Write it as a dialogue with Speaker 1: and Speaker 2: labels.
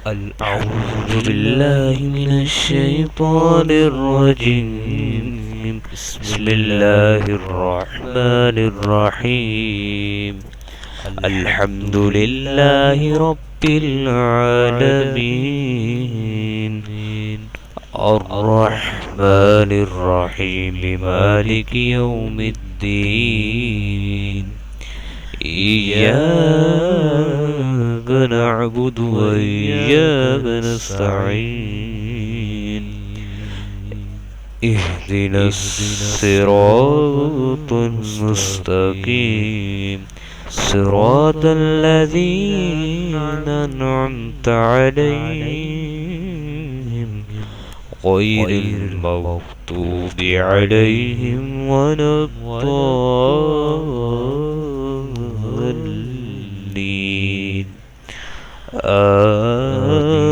Speaker 1: أعوذ بالله من الشيطان الرجيم. بسم الله الرحمن الرحيم. الحمد لله رب العالمين، الرحمن الرحيم، مالك يوم الدين. إياك نعبد وإياك نستعين. اهدنا الصراط المستقيم، صراط الذين أنعمت عليهم غير المغضوب عليهم ولا الضالين. آمين.